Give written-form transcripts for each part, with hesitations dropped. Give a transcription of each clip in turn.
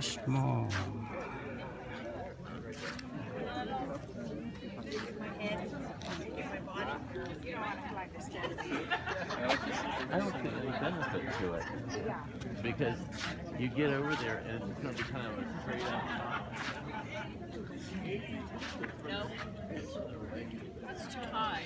Wash mo. I don't see any benefit to it because you get over there and it's going to be kind of a straight out shot. No, it's too high.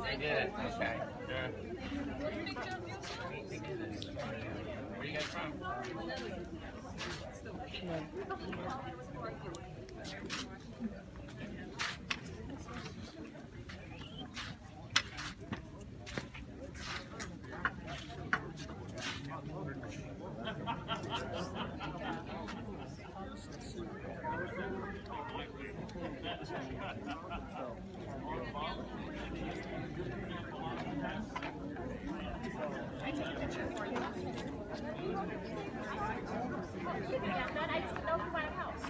I did it. Okay. Sure. Where you guys from? I just know who bought a house.